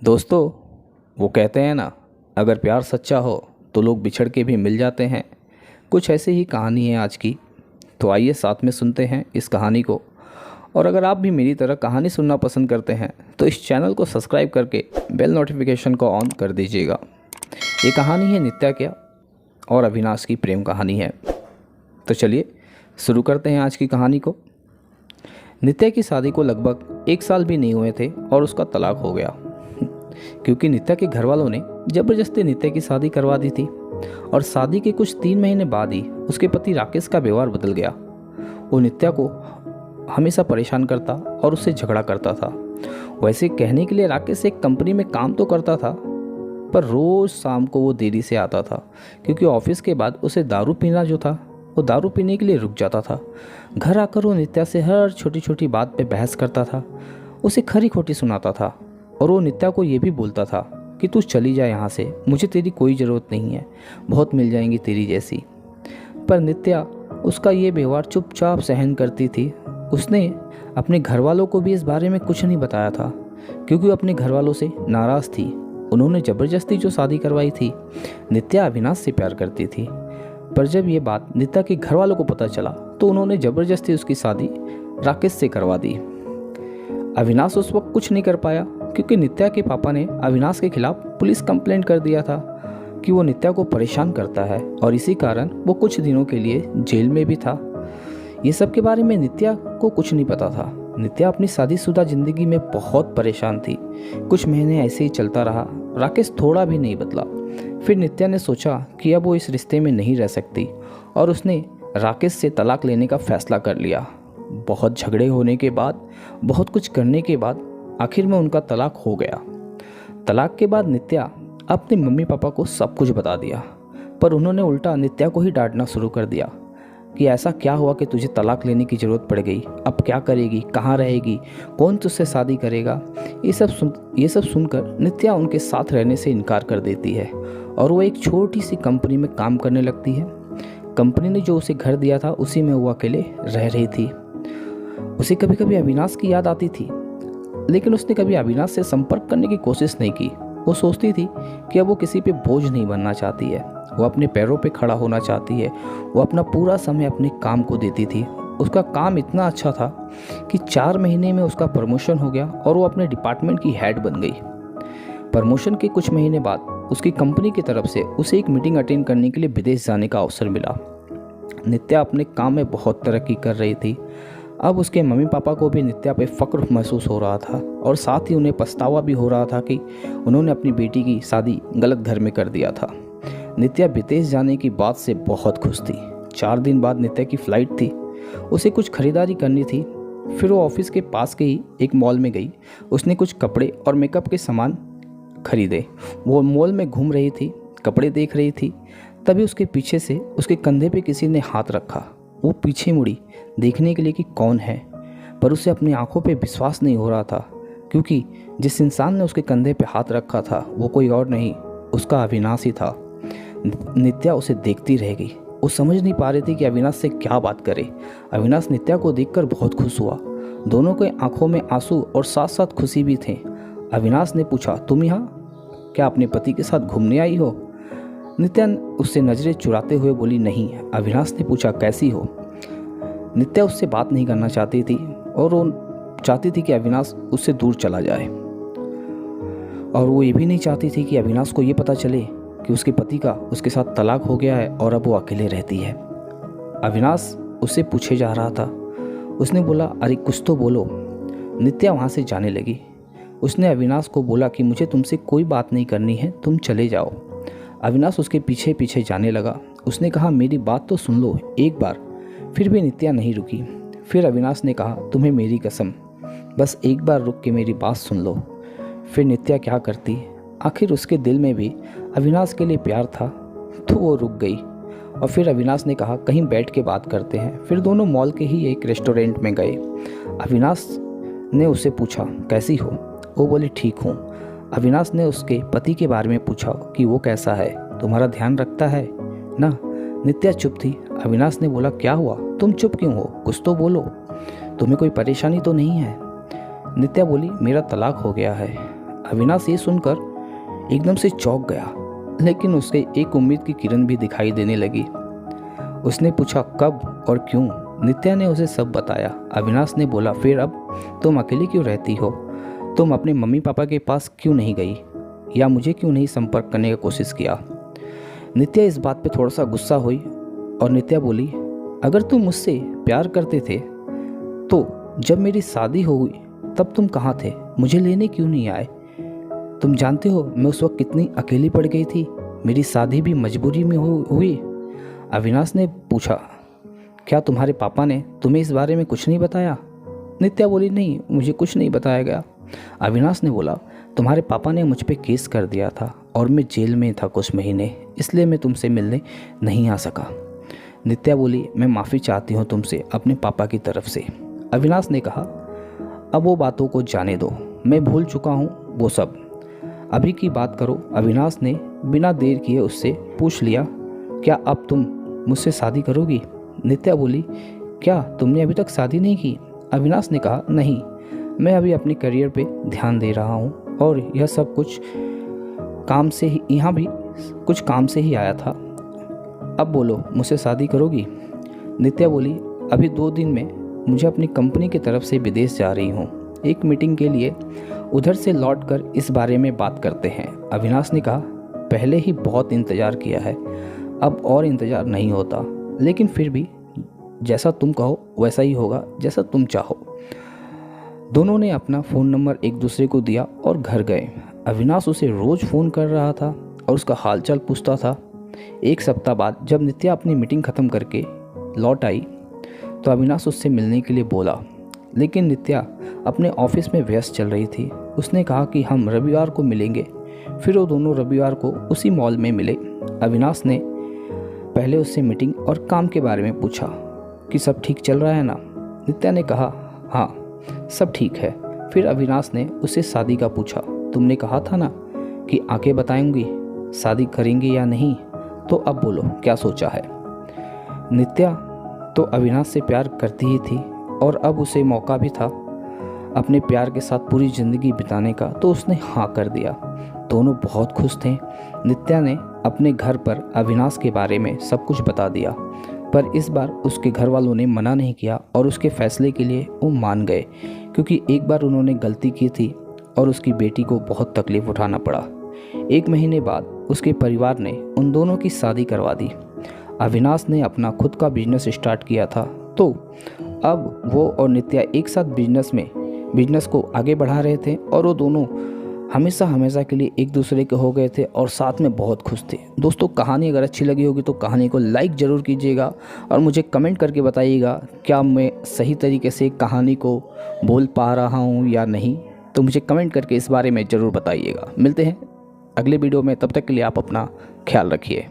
दोस्तों, वो कहते हैं ना, अगर प्यार सच्चा हो तो लोग बिछड़ के भी मिल जाते हैं। कुछ ऐसी ही कहानी है आज की। तो आइए साथ में सुनते हैं इस कहानी को। और अगर आप भी मेरी तरह कहानी सुनना पसंद करते हैं तो इस चैनल को सब्सक्राइब करके बेल नोटिफिकेशन को ऑन कर दीजिएगा। ये कहानी है नित्या क्या और अविनाश की प्रेम कहानी है। तो चलिए शुरू करते हैं आज की कहानी को। नित्या की शादी को लगभग 1 साल भी नहीं हुए थे और उसका तलाक हो गया, क्योंकि नित्या के घर वालों ने ज़बरदस्ती नित्या की शादी करवा दी थी। और शादी के कुछ 3 महीने बाद ही उसके पति राकेश का व्यवहार बदल गया। वो नित्या को हमेशा परेशान करता और उससे झगड़ा करता था। वैसे कहने के लिए राकेश एक कंपनी में काम तो करता था, पर रोज़ शाम को वो देरी से आता था, क्योंकि ऑफिस के बाद उसे दारू पीना जो था वो दारू पीने के लिए रुक जाता था। घर आकर वो नित्या से हर छोटी छोटी बात पे बहस करता था, उसे खरी खोटी सुनाता था। और वो नित्या को ये भी बोलता था कि तू चली जा यहाँ से, मुझे तेरी कोई ज़रूरत नहीं है, बहुत मिल जाएंगी तेरी जैसी। पर नित्या उसका ये व्यवहार चुपचाप सहन करती थी। उसने अपने घर वालों को भी इस बारे में कुछ नहीं बताया था, क्योंकि वो अपने घर वालों से नाराज़ थी। उन्होंने ज़बरदस्ती जो शादी करवाई थी। नित्या अविनाश से प्यार करती थी, पर जब ये बात नित्या के घर वालों को पता चला तो उन्होंने ज़बरदस्ती उसकी शादी राकेश से करवा दी। अविनाश उस वक्त कुछ नहीं कर पाया, क्योंकि नित्या के पापा ने अविनाश के खिलाफ पुलिस कंप्लेंट कर दिया था कि वो नित्या को परेशान करता है, और इसी कारण वो कुछ दिनों के लिए जेल में भी था। ये सब के बारे में नित्या को कुछ नहीं पता था। नित्या अपनी शादीशुदा ज़िंदगी में बहुत परेशान थी। कुछ महीने ऐसे ही चलता रहा। राकेश थोड़ा भी नहीं बदला। फिर नित्या ने सोचा कि अब वो इस रिश्ते में नहीं रह सकती, और उसने राकेश से तलाक लेने का फैसला कर लिया। बहुत झगड़े होने के बाद, बहुत कुछ करने के बाद आखिर में उनका तलाक हो गया। तलाक के बाद नित्या अपने मम्मी पापा को सब कुछ बता दिया, पर उन्होंने उल्टा नित्या को ही डांटना शुरू कर दिया कि ऐसा क्या हुआ कि तुझे तलाक लेने की ज़रूरत पड़ गई, अब क्या करेगी, कहाँ रहेगी, कौन तुझसे शादी करेगा। ये सब सुनकर नित्या उनके साथ रहने से इनकार कर देती है, और वो एक छोटी सी कंपनी में काम करने लगती है। कंपनी ने जो उसे घर दिया था उसी में वो अकेले रह रही थी। उसे कभी कभी अविनाश की याद आती थी, लेकिन उसने कभी अविनाश से संपर्क करने की कोशिश नहीं की। वो सोचती थी कि अब वो किसी पे बोझ नहीं बनना चाहती है, वो अपने पैरों पे खड़ा होना चाहती है। वो अपना पूरा समय अपने काम को देती थी। उसका काम इतना अच्छा था कि 4 महीने में उसका प्रमोशन हो गया और वो अपने डिपार्टमेंट की हेड बन गई। प्रमोशन के कुछ महीने बाद उसकी कंपनी की तरफ से उसे एक मीटिंग अटेंड करने के लिए विदेश जाने का अवसर मिला। नित्या अपने काम में बहुत तरक्की कर रही थी। अब उसके मम्मी पापा को भी नित्या पे फ़ख्र महसूस हो रहा था, और साथ ही उन्हें पछतावा भी हो रहा था कि उन्होंने अपनी बेटी की शादी गलत घर में कर दिया था। नित्या विदेश जाने की बात से बहुत खुश थी। 4 दिन बाद नित्या की फ़्लाइट थी। उसे कुछ खरीदारी करनी थी। फिर वो ऑफिस के पास के ही एक मॉल में गई। उसने कुछ कपड़े और मेकअप के सामान खरीदे। वो मॉल में घूम रही थी, कपड़े देख रही थी। तभी उसके पीछे से उसके कंधे पे किसी ने हाथ रखा। वो पीछे मुड़ी देखने के लिए कि कौन है, पर उसे अपनी आंखों पे विश्वास नहीं हो रहा था, क्योंकि जिस इंसान ने उसके कंधे पे हाथ रखा था वो कोई और नहीं, उसका अविनाश ही था। नित्या उसे देखती रह गई। वो समझ नहीं पा रही थी कि अविनाश से क्या बात करे। अविनाश नित्या को देखकर बहुत खुश हुआ। दोनों के आंखों में आंसू और साथ साथ खुशी भी थे। अविनाश ने पूछा, तुम यहाँ क्या अपने पति के साथ घूमने आई हो? नित्या उससे नज़रें चुराते हुए बोली, नहीं। अविनाश ने पूछा, कैसी हो? नित्या उससे बात नहीं करना चाहती थी, और वो चाहती थी कि अविनाश उससे दूर चला जाए, और वो ये भी नहीं चाहती थी कि अविनाश को ये पता चले कि उसके पति का उसके साथ तलाक हो गया है और अब वो अकेले रहती है। अविनाश उससे पूछे जा रहा था। उसने बोला, अरे कुछ तो बोलो। नित्या वहाँ से जाने लगी। उसने अविनाश को बोला कि मुझे तुमसे कोई बात नहीं करनी है, तुम चले जाओ। अविनाश उसके पीछे पीछे जाने लगा। उसने कहा, मेरी बात तो सुन लो एक बार। फिर भी नित्या नहीं रुकी। फिर अविनाश ने कहा, तुम्हें मेरी कसम, बस एक बार रुक के मेरी बात सुन लो। फिर नित्या क्या करती, आखिर उसके दिल में भी अविनाश के लिए प्यार था, तो वो रुक गई। और फिर अविनाश ने कहा, कहीं बैठ के बात करते हैं। फिर दोनों मॉल के ही एक रेस्टोरेंट में गए। अविनाश ने उससे पूछा, कैसी हो? वो बोली, ठीक हूँ। अविनाश ने उसके पति के बारे में पूछा कि वो कैसा है, तुम्हारा ध्यान रखता है ना? नित्या चुप थी। अविनाश ने बोला, क्या हुआ, तुम चुप क्यों हो, कुछ तो बोलो, तुम्हें कोई परेशानी तो नहीं है? नित्या बोली, मेरा तलाक हो गया है। अविनाश ये सुनकर एकदम से चौंक गया, लेकिन उसके एक उम्मीद की किरण भी दिखाई देने लगी। उसने पूछा, कब और क्यों? नित्या ने उसे सब बताया। अविनाश ने बोला, फिर अब तुम अकेली क्यों रहती हो? तुम अपने मम्मी पापा के पास क्यों नहीं गई, या मुझे क्यों नहीं संपर्क करने की कोशिश किया? नित्या इस बात पे थोड़ा सा गुस्सा हुई और नित्या बोली, अगर तुम मुझसे प्यार करते थे तो जब मेरी शादी हो गई तब तुम कहाँ थे? मुझे लेने क्यों नहीं आए? तुम जानते हो मैं उस वक्त कितनी अकेली पड़ गई थी। मेरी शादी भी मजबूरी में हुई। अविनाश ने पूछा, क्या तुम्हारे पापा ने तुम्हें इस बारे में कुछ नहीं बताया? नित्या बोली, नहीं, मुझे कुछ नहीं बताया गया। अविनाश ने बोला, तुम्हारे पापा ने मुझ पे केस कर दिया था और मैं जेल में था कुछ महीने, इसलिए मैं तुमसे मिलने नहीं आ सका। नित्या बोली, मैं माफ़ी चाहती हूँ तुमसे अपने पापा की तरफ से। अविनाश ने कहा, अब वो बातों को जाने दो, मैं भूल चुका हूँ वो सब, अभी की बात करो। अविनाश ने बिना देर किए उससे पूछ लिया, क्या अब तुम मुझसे शादी करोगी? नित्या बोली, क्या तुमने अभी तक शादी नहीं की? अविनाश ने कहा, नहीं, मैं अभी अपने करियर पे ध्यान दे रहा हूँ और यह सब कुछ काम से ही, यहाँ भी कुछ काम से ही आया था। अब बोलो, मुझसे शादी करोगी? नित्या बोली, अभी 2 दिन में मुझे अपनी कंपनी की तरफ से विदेश जा रही हूँ, एक मीटिंग के लिए। उधर से लौटकर इस बारे में बात करते हैं। अविनाश ने कहा, पहले ही बहुत इंतज़ार किया है, अब और इंतज़ार नहीं होता, लेकिन फिर भी जैसा तुम कहो वैसा ही होगा, जैसा तुम चाहो। दोनों ने अपना फ़ोन नंबर एक दूसरे को दिया और घर गए। अविनाश उसे रोज़ फ़ोन कर रहा था और उसका हालचाल पूछता था। एक सप्ताह बाद जब नित्या अपनी मीटिंग ख़त्म करके लौट आई तो अविनाश उससे मिलने के लिए बोला, लेकिन नित्या अपने ऑफिस में व्यस्त चल रही थी। उसने कहा कि हम रविवार को मिलेंगे। फिर वो दोनों रविवार को उसी मॉल में मिले। अविनाश ने पहले उससे मीटिंग और काम के बारे में पूछा कि सब ठीक चल रहा है ना? नित्या ने कहा, हाँ, सब ठीक है। फिर अविनाश ने उससे शादी का पूछा। तुमने कहा था ना कि आके बताऊंगी शादी करेंगे या नहीं, तो अब बोलो क्या सोचा है? नित्या तो अविनाश से प्यार करती ही थी और अब उसे मौका भी था अपने प्यार के साथ पूरी ज़िंदगी बिताने का, तो उसने हाँ कर दिया। दोनों बहुत खुश थे। नित्या ने अपने घर पर अविनाश के बारे में सब कुछ बता दिया, पर इस बार उसके घर वालों ने मना नहीं किया और उसके फैसले के लिए वो मान गए, क्योंकि एक बार उन्होंने गलती की थी और उसकी बेटी को बहुत तकलीफ़ उठाना पड़ा। 1 महीने बाद उसके परिवार ने उन दोनों की शादी करवा दी। अविनाश ने अपना खुद का बिजनेस स्टार्ट किया था, तो अब वो और नित्या एक साथ बिजनेस को आगे बढ़ा रहे थे और वो दोनों हमेशा के लिए एक दूसरे के हो गए थे और साथ में बहुत खुश थे। दोस्तों, कहानी अगर अच्छी लगी होगी तो कहानी को लाइक ज़रूर कीजिएगा और मुझे कमेंट करके बताइएगा क्या मैं सही तरीके से कहानी को बोल पा रहा हूँ या नहीं। तो मुझे कमेंट करके इस बारे में ज़रूर बताइएगा। मिलते हैं अगले वीडियो में, तब तक के लिए आप अपना ख्याल रखिए।